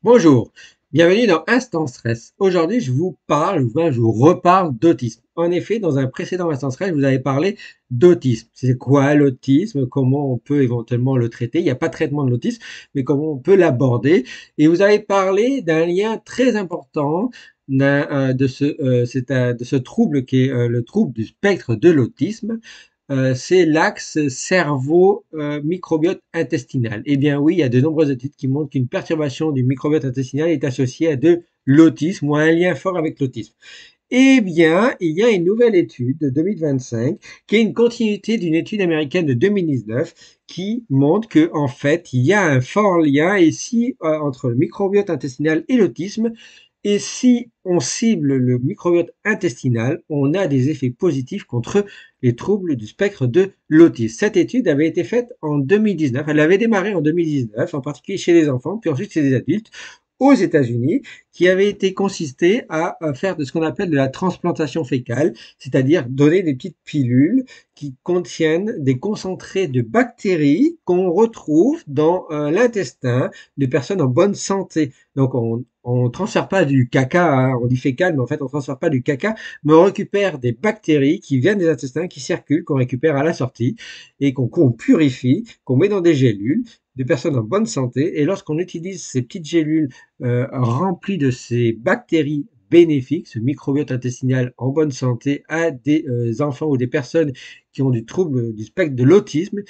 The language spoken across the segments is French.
Bonjour, bienvenue dans Instant Stress. Aujourd'hui, je vous parle, je vous reparle d'autisme. En effet, dans un précédent Instant Stress, je vous avais parlé d'autisme. C'est quoi l'autisme? Comment on peut éventuellement le traiter? Il n'y a pas de traitement de l'autisme, mais comment on peut l'aborder? Et vous avez parlé d'un lien très important de ce trouble qui est le trouble du spectre de l'autisme. C'est l'axe cerveau-microbiote intestinal. Eh bien oui, il y a de nombreuses études qui montrent qu'une perturbation du microbiote intestinal est associée à de l'autisme ou à un lien fort avec l'autisme. Eh bien, il y a une nouvelle étude de 2025 qui est une continuité d'une étude américaine de 2019 qui montre que en fait, il y a un fort lien ici entre le microbiote intestinal et l'autisme. Et si on cible le microbiote intestinal, on a des effets positifs contre les troubles du spectre de l'autisme. Cette étude avait été faite en 2019. Elle avait démarré en 2019, en particulier chez les enfants, puis ensuite chez les adultes, aux États-Unis, qui avait été consisté à faire de ce qu'on appelle de la transplantation fécale, c'est-à-dire donner des petites pilules qui contiennent des concentrés de bactéries qu'on retrouve dans l'intestin de personnes en bonne santé. Donc on transfère pas du caca, hein, on dit fécal, mais en fait on transfère pas du caca, mais on récupère des bactéries qui viennent des intestins, qui circulent, qu'on récupère à la sortie et qu'on purifie, qu'on met dans des gélules de personnes en bonne santé. Et lorsqu'on utilise ces petites gélules remplies de ces bactéries bénéfiques, ce microbiote intestinal en bonne santé, à des enfants ou des personnes qui ont du trouble du spectre de l'autisme,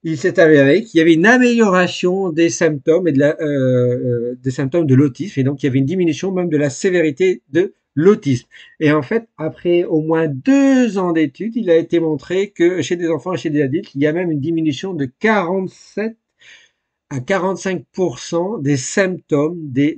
il s'est avéré qu'il y avait une amélioration des symptômes et des symptômes de l'autisme, et donc il y avait une diminution même de la sévérité de l'autisme. Et en fait, après au moins 2 ans d'études, il a été montré que chez des enfants et chez des adultes, il y a même une diminution de 47 à 45% des symptômes et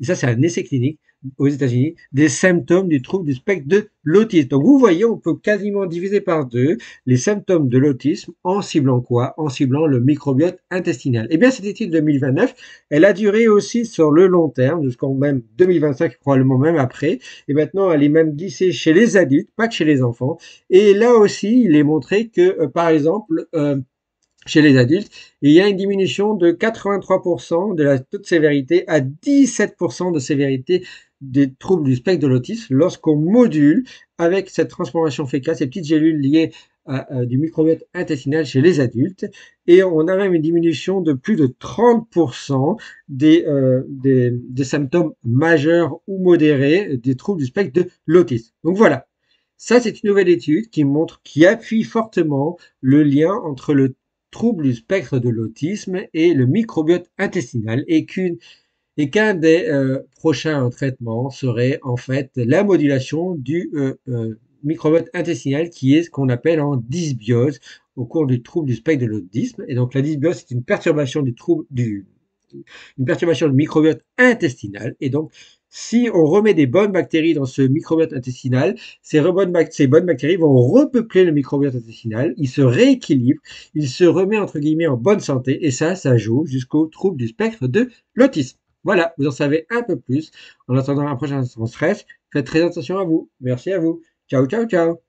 ça c'est un essai clinique aux États-Unis, des symptômes du trouble du spectre de l'autisme. Donc vous voyez, on peut quasiment diviser par deux les symptômes de l'autisme en ciblant quoi? En ciblant le microbiote intestinal. Et bien cette étude de 2029, elle a duré aussi sur le long terme, jusqu'en même 2025, probablement même après. Et maintenant, elle est même glissée chez les adultes, pas que chez les enfants. Et là aussi, il est montré que, par exemple, chez les adultes, il y a une diminution de 83% de la taux de sévérité à 17% de sévérité des troubles du spectre de l'autisme lorsqu'on module avec cette transformation fécale, ces petites gélules liées du microbiote intestinal chez les adultes. Et on a même une diminution de plus de 30% des symptômes majeurs ou modérés des troubles du spectre de l'autisme. Donc voilà, ça c'est une nouvelle étude qui montre, qui appuie fortement le lien entre le trouble du spectre de l'autisme et le microbiote intestinal et qu'un des prochains traitements serait en fait la modulation du microbiote intestinal qui est ce qu'on appelle en dysbiose au cours du trouble du spectre de l'autisme. Et donc la dysbiose, c'est une perturbation une perturbation du microbiote intestinal. Et donc, si on remet des bonnes bactéries dans ce microbiote intestinal, ces bonnes bactéries vont repeupler le microbiote intestinal, il se rééquilibre, il se remet entre guillemets en bonne santé, et ça joue jusqu'au trouble du spectre de l'autisme. Voilà, vous en savez un peu plus. En attendant la prochaine stress, faites très attention à vous. Merci à vous. Ciao, ciao, ciao.